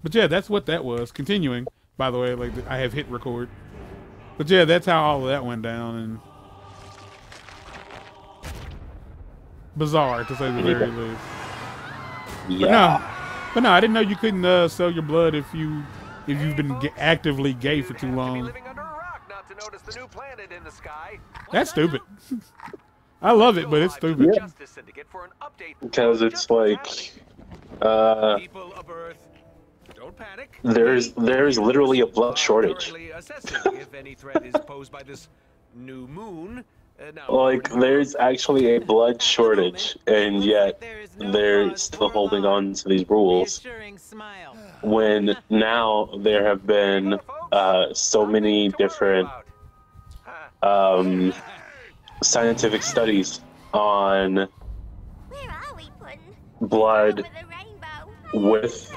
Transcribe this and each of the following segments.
But yeah, that's what that was. Continuing, by the way, like I have hit record. But yeah, that's how all of that went down, and bizarre to say the very least. Yeah. But no, I didn't know you couldn't sell your blood if you've been actively gay for too long. That's stupid. I love it, but it's stupid. Yeah. Because it's like, there's literally a blood shortage. Like, there's actually a blood shortage, and yet they're still holding on to these rules. When now there have been so many different scientific studies on blood with,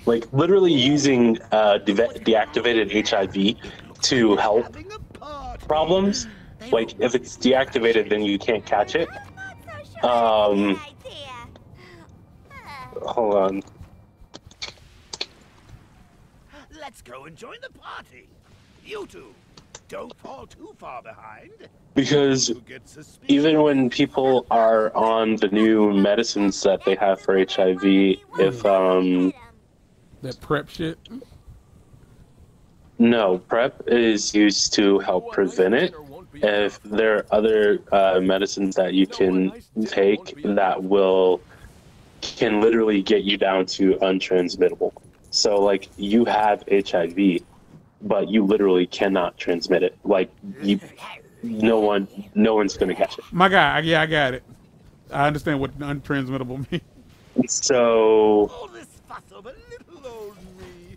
like, literally using deactivated HIV to help problems. Like, if it's deactivated, then you can't catch it. Hold on. Let's go and join the party. You two, don't fall too far behind. Because even when people are on the new medicines that they have for HIV, if that PrEP shit. No, PrEP is used to help prevent it. If there are other medicines that you can take that can literally get you down to untransmittable. So, like, you have HIV, but you literally cannot transmit it. Like, no one's gonna catch it. My guy, yeah, I got it. I understand what untransmittable means. So,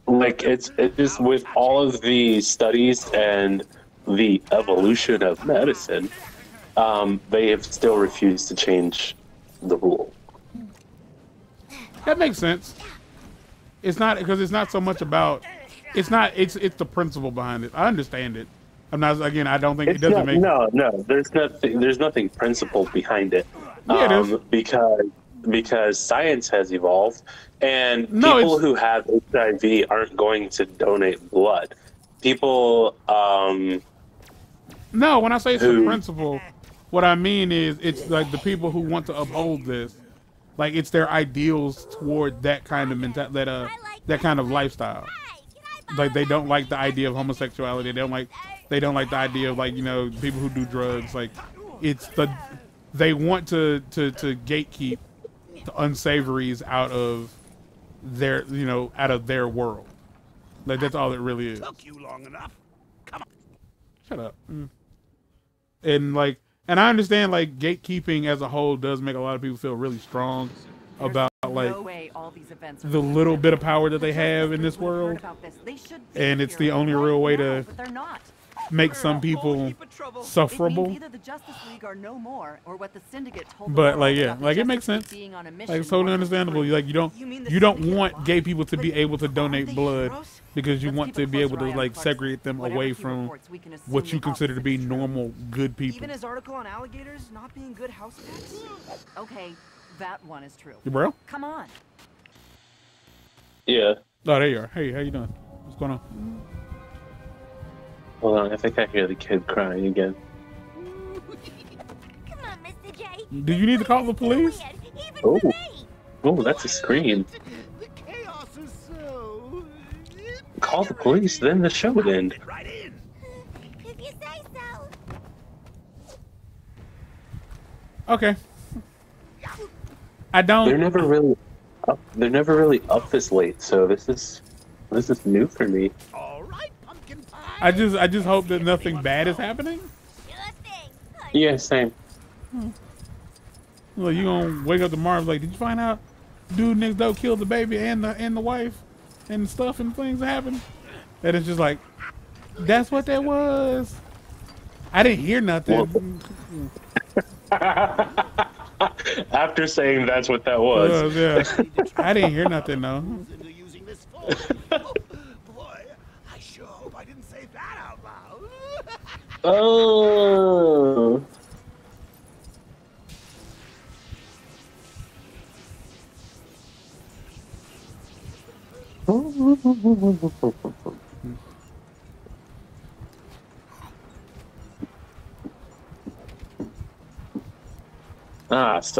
like, it's just with all of the studies and the evolution of medicine, they have still refused to change the rule. That makes sense. It's not because it's not so much about. It's the principle behind it. I understand it. I'm not. Again, I don't think it doesn't make. No. There's nothing principled behind it. Yeah, it is. Because science has evolved, and people who have HIV aren't going to donate blood. People. No, when I say it's the principle, what I mean is it's like the people who want to uphold this, like it's their ideals toward that kind of that kind of lifestyle. Like they don't like the idea of homosexuality. They don't like the idea of, like, you know, people who do drugs. Like they want to gatekeep the unsavories out of their world. Like that's all it really is. Took you long enough. Come on. Shut up. And I understand, like, gatekeeping as a whole does make a lot of people feel really strong about, like, the little bit of power that they have in this world. And it's the only real way to make some people sufferable. But, like, yeah, like, it makes sense. Like, it's totally understandable. Like, you don't want gay people to be able to donate blood because you want to be able to, like, segregate them away from what you consider to be normal, good people. Even his article on alligators not being good house pets? Okay, that one is true. You bro? Come on. Yeah. Oh, there you are. Hey, how you doing? What's going on? Hold on, I think I hear the kid crying again. Come on, Mr. J. Do you need to call the police? Oh, that's a scream. The chaos is so... Call the police, then the show would end. If you say so. Okay. I don't. They're never really up. They're never really up this late, so this is new for me. All right, pumpkin pie. I just hope that nothing bad is happening. Yeah, same. Well, you gonna wake up tomorrow like, did you find out dude next door killed the baby and the wife and stuff and things that happened? And it's just like, that's what that was. I didn't hear nothing. After saying that's what that was. Yeah. I didn't hear nothing though. Boy, I sure hope I didn't say that out loud. Oh. So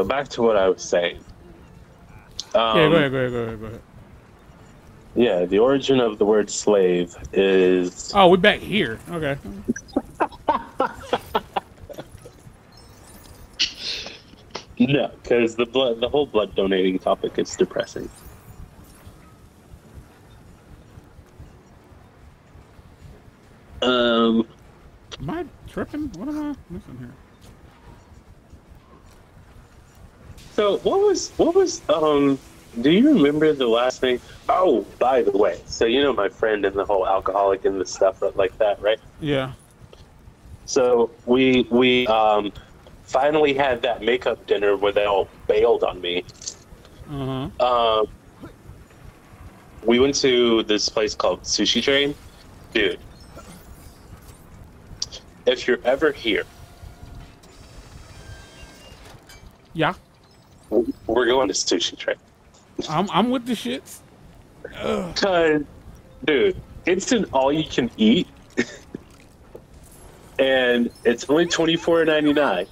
back to what I was saying. Yeah, go ahead. Yeah, the origin of the word slave is... Oh, we're back here. Okay. No, because the whole blood donating topic is depressing. Am I tripping? What am I missing here? So what was do you remember the last thing? Oh, by the way, so you know my friend and the whole alcoholic and the stuff like that, right? Yeah. So we finally had that makeup dinner where they all bailed on me. We went to this place called Sushi Train. Dude, if you're ever here, Yeah. we're going to Sushi Train. I'm with the shits. Cause, dude, it's an all-you-can-eat, and it's only $24.99.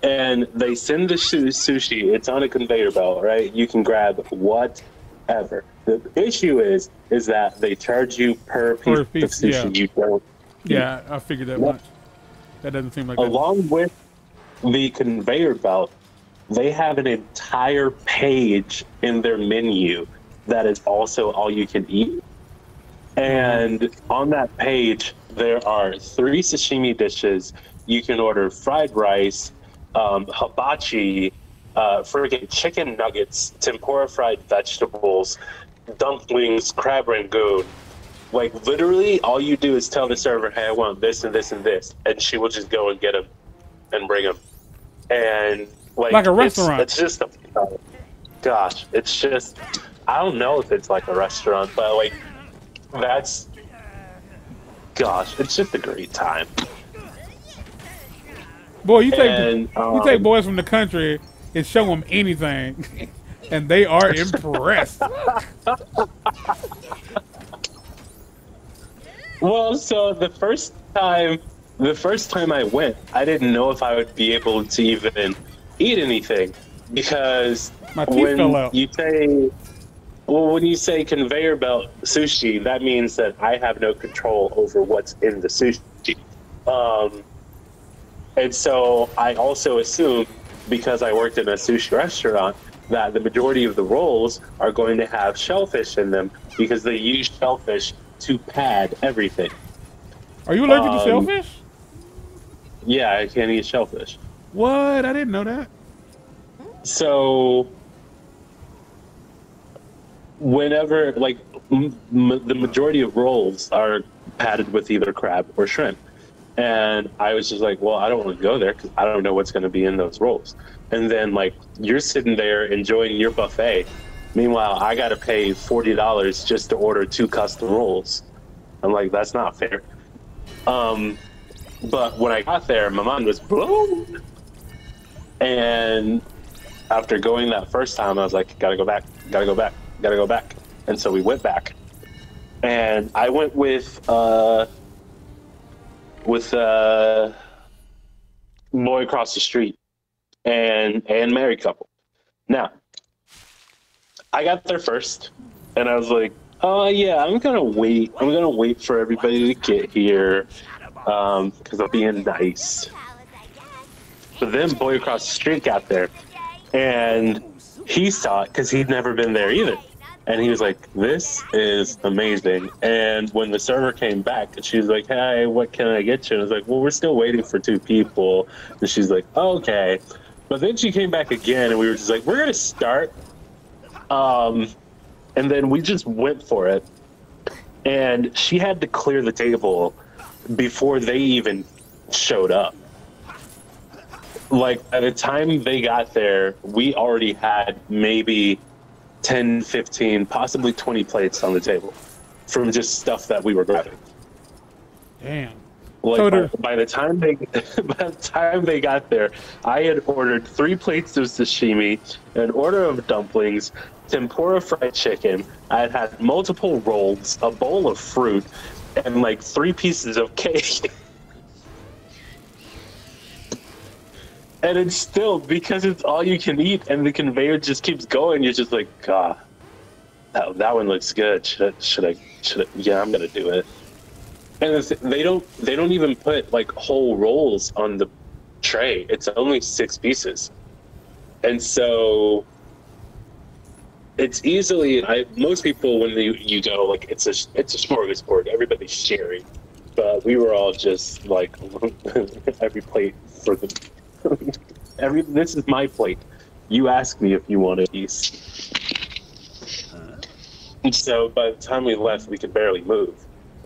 And they send the sushi. It's on a conveyor belt, right? You can grab whatever. The issue is that they charge you per piece of sushi. Yeah. You don't. Yeah, I figured that much. That doesn't seem like. Along with the conveyor belt, they have an entire page in their menu that is also all you can eat. And on that page, there are 3 sashimi dishes. You can order fried rice, hibachi, freaking chicken nuggets, tempura fried vegetables, dumplings, crab rangoon. Like, literally, all you do is tell the server, hey, I want this and this and this. And she will just go and get them and bring them. And, like a restaurant. It's just a... gosh, it's just... I don't know if it's like a restaurant, but, like, that's... gosh, it's just a great time. Boy, you take boys from the country and show them anything, and they are impressed. Well, so the first time I went, I didn't know if I would be able to even eat anything, because my teeth fell out. When you say conveyor belt sushi, that means that I have no control over what's in the sushi. And so I also assume, because I worked in a sushi restaurant, that the majority of the rolls are going to have shellfish in them, because they use shellfish to pad everything. Are you allergic to shellfish? Yeah, I can't eat shellfish. What? I didn't know that. So, whenever, like, the majority of rolls are padded with either crab or shrimp. And I was just like, well, I don't want to go there because I don't know what's going to be in those rolls. And then, like, you're sitting there enjoying your buffet. Meanwhile, I got to pay $40 just to order 2 custom rolls. I'm like, that's not fair. But when I got there, my mind was blown. And after going that first time, I was like, gotta go back. And so we went back. And I went with a boy across the street and married couple. Now, I got there first, and I was like, oh yeah, I'm gonna wait for everybody to get here, because I'm being nice. But then boy across the street got there, and he saw it because he'd never been there either. And he was like, this is amazing. And when the server came back, she was like, hey, what can I get you? And I was like, well, we're still waiting for 2 people. And she's like, okay. But then she came back again, and we were just like, we're going to start. And then we just went for it. And she had to clear the table before they even showed up. Like, by the time they got there, we already had maybe 10, 15, possibly 20 plates on the table from just stuff that we were grabbing. Damn. Like by the time they got there, I had ordered 3 plates of sashimi, an order of dumplings, tempura fried chicken. I had had multiple rolls, a bowl of fruit, and like 3 pieces of cake. And it's still, because it's all you can eat and the conveyor just keeps going, you're just like, God, that one looks good. Should I? Yeah, I'm gonna do it. And they don't even put like whole rolls on the tray. It's only 6 pieces. And so it's easily, most people, when you go, like, it's a smorgasbord, everybody's sharing. But we were all just like, every plate for the, this is my plate. You ask me if you want a piece. And so by the time we left, we could barely move.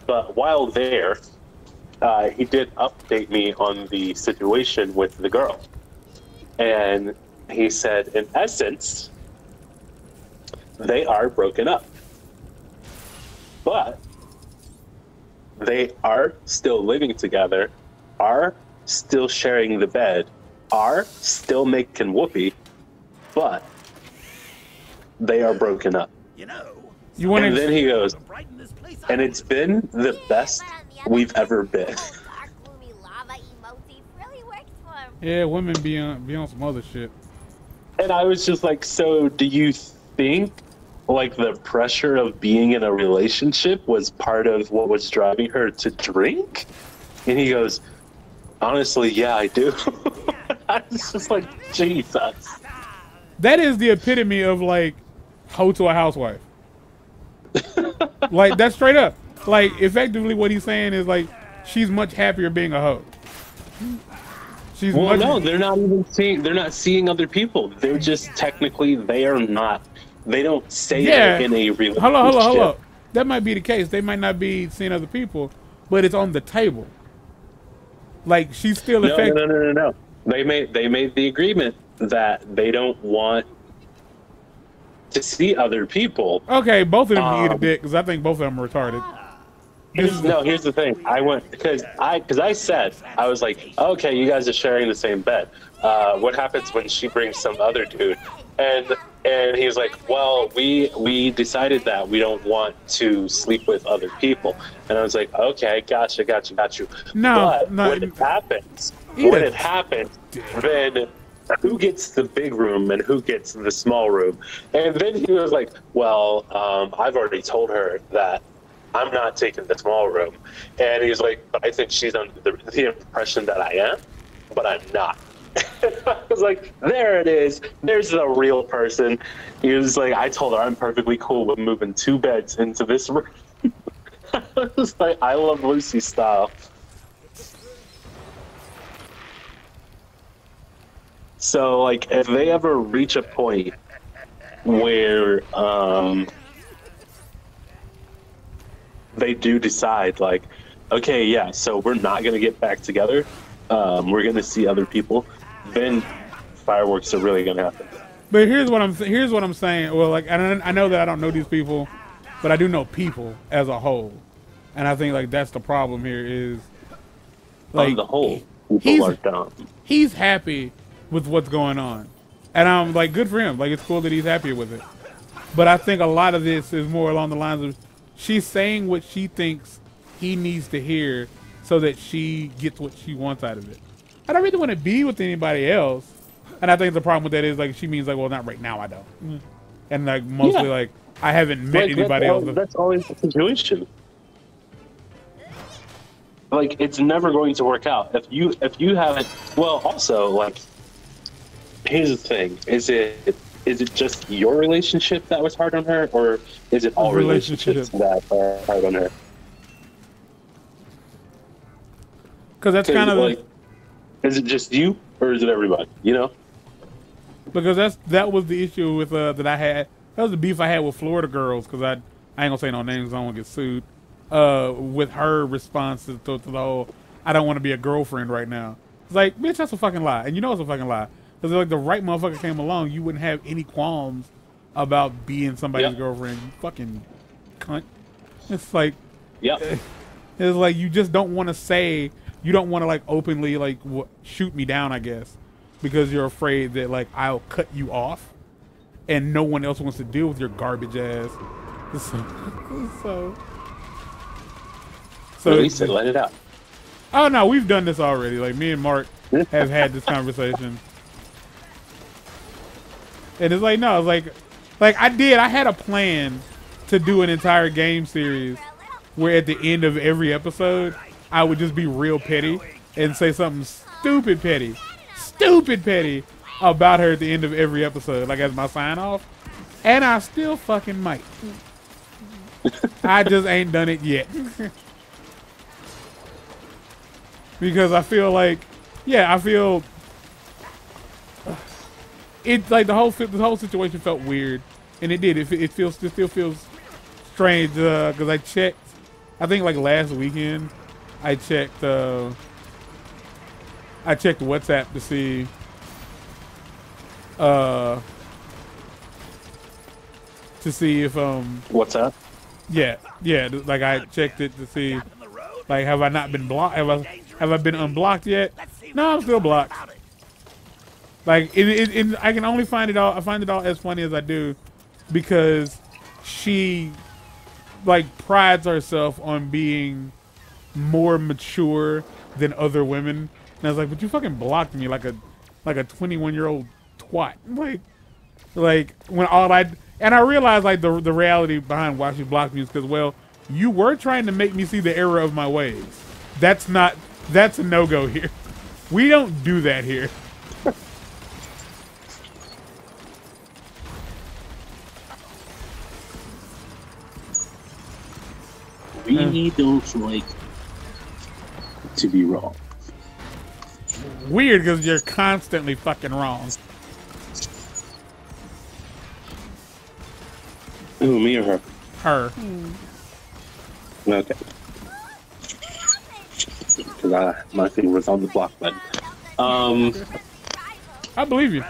But while there, he did update me on the situation with the girl. And he said, in essence, they are broken up. But they are still living together, are still sharing the bed, are still making whoopee, but they are broken up. You know, and then he goes, and it's been the best we've ever been. Yeah, women be on some other shit. And I was just like, so do you think like the pressure of being in a relationship was part of what was driving her to drink? And he goes, honestly, yeah, I do. I was just like, Jesus. That is the epitome of like hoe to a housewife. Like, that's straight up. Like, effectively what he's saying is like, she's much happier being a hoe. She's well, no, they're not even seeing, they're not seeing other people. They're just technically, they don't say they're in a relationship. Hold on. That might be the case. They might not be seeing other people, but it's on the table. Like, she's still effective. No. They made the agreement that they don't want to see other people. Okay, both of them can eat a dick, because I think both of them are retarded. Here's the thing. I went because I said, I was like, okay, you guys are sharing the same bed. What happens when she brings some other dude? And he's like, well, we decided that we don't want to sleep with other people. And I was like, okay, got you. No, when it happens, then who gets the big room and who gets the small room? And then he was like, well, I've already told her that I'm not taking the small room. And he's like, but I think she's under the impression that I am, but I'm not. I was like, there it is. There's the real person. He was like, I told her I'm perfectly cool with moving 2 beds into this room. I was like, I Love Lucy style. So, like, if they ever reach a point where they do decide, like, okay, yeah, so we're not going to get back together, we're going to see other people, then fireworks are really going to happen. But here's what I'm saying. Well, like, I know that I don't know these people, but I do know people as a whole. And I think, like, that's the problem here is, like, on the whole, people are dumb. He's happy with what's going on. And I'm like, good for him. Like, it's cool that he's happy with it. But I think a lot of this is more along the lines of she's saying what she thinks he needs to hear so that she gets what she wants out of it. I don't really want to be with anybody else. And I think the problem with that is, like, she means, like, well, not right now, I don't. And, like, mostly, like, I haven't met anybody else. That's always the situation. Like, it's never going to work out. If you haven't, well, also, like, here's the thing. Is it just your relationship that was hard on her, or is it all relationships that are hard on her? Because that's kind of like, is it just you, or is it everybody? You know? Because that was the issue with that I had. That was the beef I had with Florida girls. Because I ain't gonna say no names. I don't want to get sued. With her responses to the whole, I don't want to be a girlfriend right now. It's like, bitch, that's a fucking lie, and you know it's a fucking lie. Because like the right motherfucker came along, you wouldn't have any qualms about being somebody's girlfriend. You fucking cunt. It's like, it's like you just don't want to say, you don't want to like openly like shoot me down, I guess, because you're afraid that like I'll cut you off, and no one else wants to deal with your garbage ass. So Release it, let it out. Oh no, we've done this already. Like me and Mark have had this conversation, and it's like no, it's like I had a plan to do an entire game series where at the end of every episode I would just be real petty and say something stupid petty about her at the end of every episode, like as my sign off, and I still fucking might. I just ain't done it yet. Because I feel like, yeah, I feel it's like the whole situation felt weird, and it did. It still feels strange because I checked. I think like last weekend, I checked WhatsApp to see if What's up? yeah, like I checked it to see like have I not been blocked? Have I been unblocked yet? No, I'm still blocked. Like I can only find it all. I find it all as funny as I do, because she like prides herself on being more mature than other women. And I was like, but you fucking blocked me like a 21-year-old twat. Like when all I realized like the reality behind why she blocked me is because, well, you were trying to make me see the error of my ways. That's a no-go here. We don't do that here. We don't like to be wrong. Weird, because you're constantly fucking wrong. Who, me or her? Her. Okay. Because my finger was on the block button. I believe you.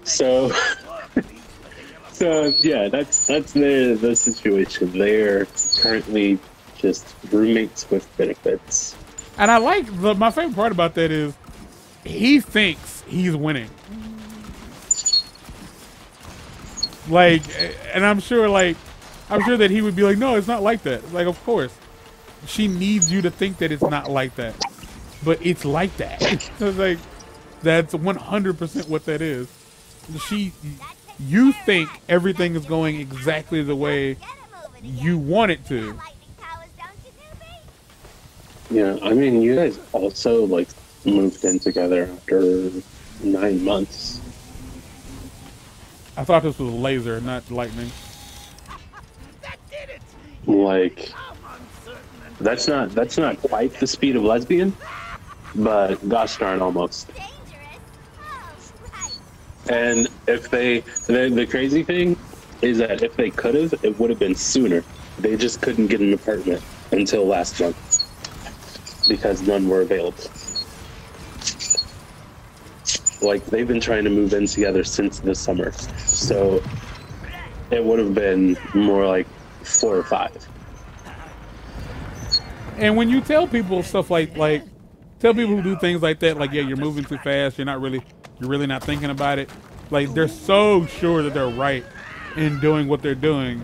So yeah, that's the situation. They're currently just roommates with benefits. And I like my favorite part about that is he thinks he's winning. Like, and I'm sure that he would be like, no, it's not like that. Like, of course, she needs you to think that it's not like that, but it's like that. It's like that's 100% what that is. You think everything is going exactly the way you want it to. Yeah, I mean, you guys also like moved in together after 9 months. I thought this was laser, not lightning. Like, that's not quite the speed of lesbian, but gosh darn almost. And if the crazy thing is that if they could have, it would have been sooner. They just couldn't get an apartment until last month because none were available. Like, they've been trying to move in together since the summer, so it would have been more like 4 or 5. And when you tell people stuff like tell people who do things like that, like, yeah, you're moving too fast, you're really not thinking about it. Like, they're so sure that they're right in doing what they're doing.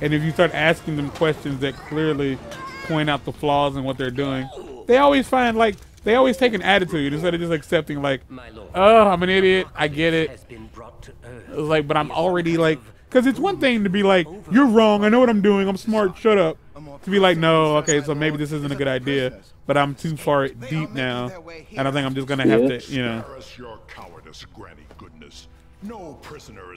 And if you start asking them questions that clearly point out the flaws in what they're doing, they always take an attitude instead of just accepting like, oh, I'm an idiot, I get it. It's like, but I'm already like, because it's one thing to be like, you're wrong, I know what I'm doing, I'm smart, shut up. To be like, no, okay, so maybe this isn't a good idea, but I'm too far deep now, and I think I'm just gonna have to, you know,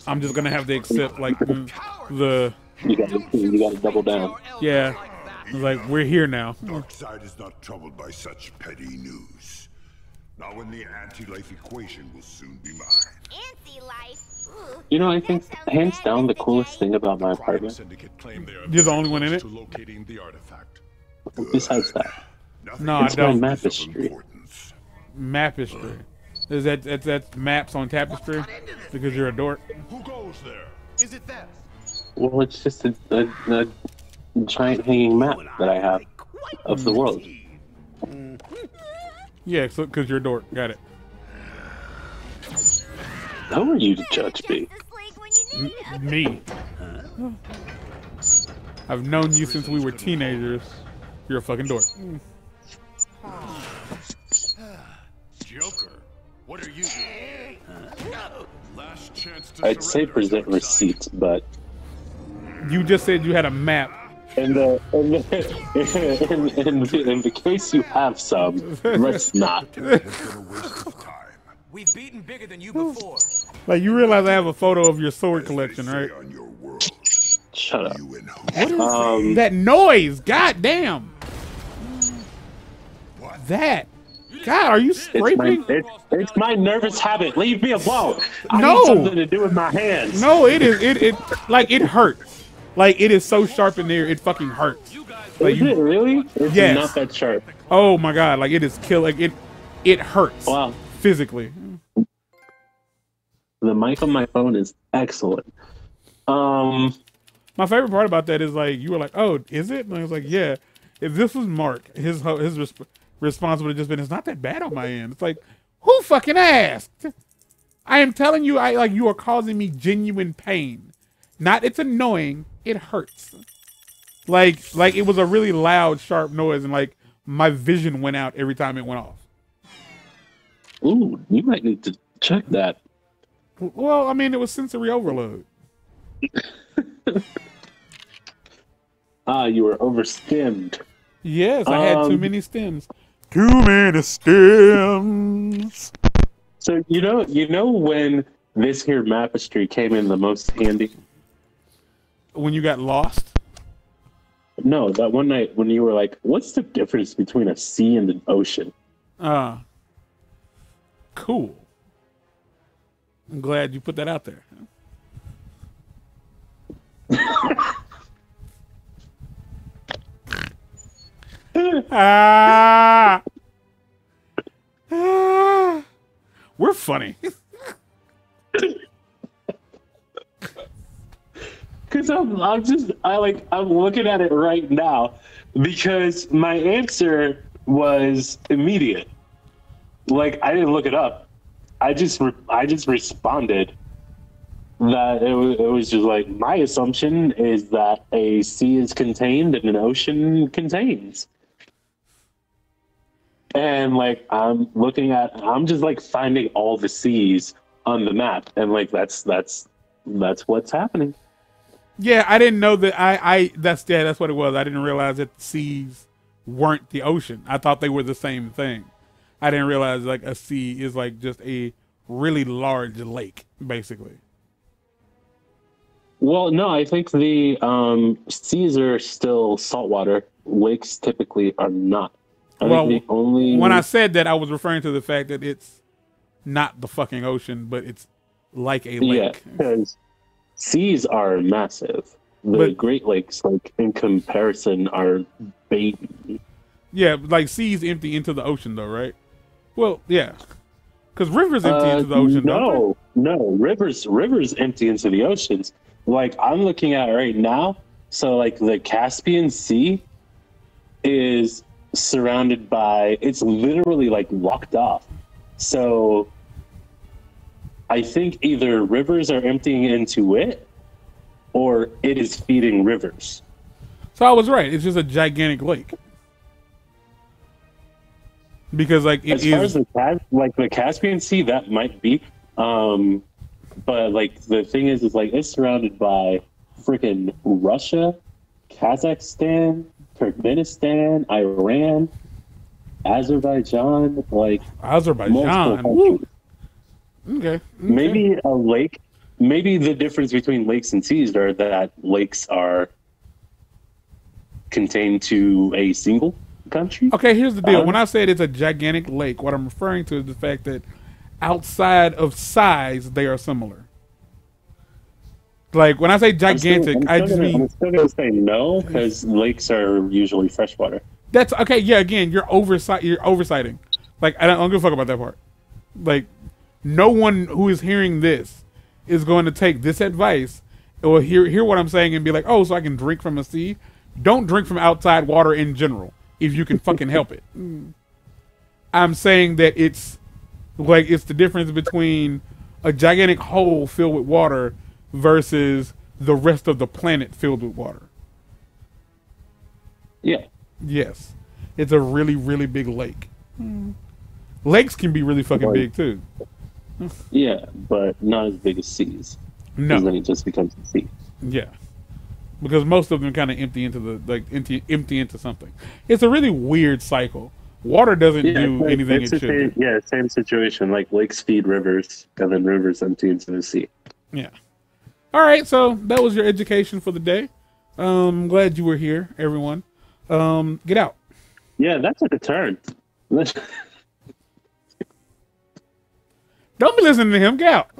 I'm just gonna have to accept like the. You gotta double down. Yeah, it's like we're here now. Darkseid is not troubled by such petty news. Now, when the anti-life equation will soon be mine. Anti-life. You know, I think hands down the coolest thing about my apartment. You're the only one in it. Besides that, no, it's I don't. my Mapistry. Mapistry. Is that's maps on tapestry? Because you're a dork. Who goes there? Is it that? Well, it's just a giant hanging map that I have of the world. Yeah, so because you're a dork. Got it. How are you to judge me? Me. I've known you since we were teenagers. You're a fucking dork. Joker, what are you doing? Last chance to I'd say present receipts, but You just said you had a map. in the case you have some, let's not. We've beaten bigger than you before. Like, you realize I have a photo of your sword collection, right? On your world, Shut up. you and who? What is that noise? God damn. That. God, are you scraping? It's my nervous habit. Leave me alone. I No. need something to do with my hands. No, it is. It like it hurts. Like it is so sharp in there. It fucking hurts. Like Is it really? It's Yes. not that sharp. Oh my god! Like it is killing. It hurts. Wow. Physically. The mic on my phone is excellent. My favorite part about that is like you were like, "Oh, is it?" And I was like, "Yeah." If this was Mark, his response would have just been, "It's not that bad on my end." It's like, who fucking asked? I am telling you, you are causing me genuine pain. Not it's annoying, it hurts. Like it was a really loud, sharp noise, and like my vision went out every time it went off. Ooh, you might need to check that. Well, I mean, it was sensory overload. You were overstimmed. Yes, I had too many stems. Too many stems. So you know when this here mapistry came in the most handy? When you got lost? No, that one night when you were like, "What's the difference between a sea and an ocean?" Cool. I'm glad you put that out there. We're funny. Because I'm looking at it right now because my answer was immediate. Like I didn't look it up. I just responded that it was just like my assumption is that a sea is contained and an ocean contains. And like I'm just like finding all the seas on the map, and like that's what's happening. Yeah, I didn't know that. That's what it was. I didn't realize that the seas weren't the ocean. I thought they were the same thing. I didn't realize like a sea is like just a really large lake, basically. Well, no, I think the seas are still saltwater. Lakes typically are not. When I said that, I was referring to the fact that it's not the fucking ocean, but it's like a lake. Yeah, because seas are massive. The Great Lakes, like in comparison, are baby. Yeah, like seas empty into the ocean, though, right? Well, yeah, because rivers empty into the ocean. No, rivers empty into the oceans. Like I'm looking at right now, so like the Caspian Sea is surrounded by, it's literally like locked off. So I think either rivers are emptying into it or it is feeding rivers. So I was right. It's just a gigantic lake. Because like it as far as the Caspian Sea, that might be. But like the thing is like it's surrounded by freaking Russia, Kazakhstan, Turkmenistan, Iran, Azerbaijan, like Azerbaijan. Woo. Okay. Maybe a lake. Maybe the difference between lakes and seas are that lakes are contained to a single country. Okay, here's the deal. When I said it's a gigantic lake, what I'm referring to is the fact that outside of size, they are similar. Like when I say gigantic, I'm still gonna say no because lakes are usually freshwater. That's okay. Yeah, again, you're oversighting. Like I don't give a fuck about that part. Like no one who is hearing this is going to take this advice or hear what I'm saying and be like, oh, so I can drink from a sea. Don't drink from outside water in general. if you can fucking help it. I'm saying that it's like it's the difference between a gigantic hole filled with water versus the rest of the planet filled with water. Yeah. Yes. It's a really, really big lake. Lakes can be really fucking big too. Yeah, but not as big as seas. No. Because then it just becomes a sea. Yeah. Because most of them kind of empty into something. It's a really weird cycle. Water doesn't do anything it should do. Yeah, same situation. Like lakes feed rivers, and then rivers empty into the sea. Yeah. All right, so that was your education for the day. Glad you were here, everyone. Get out. Yeah, that took a turn. Don't be listening to him. Get out.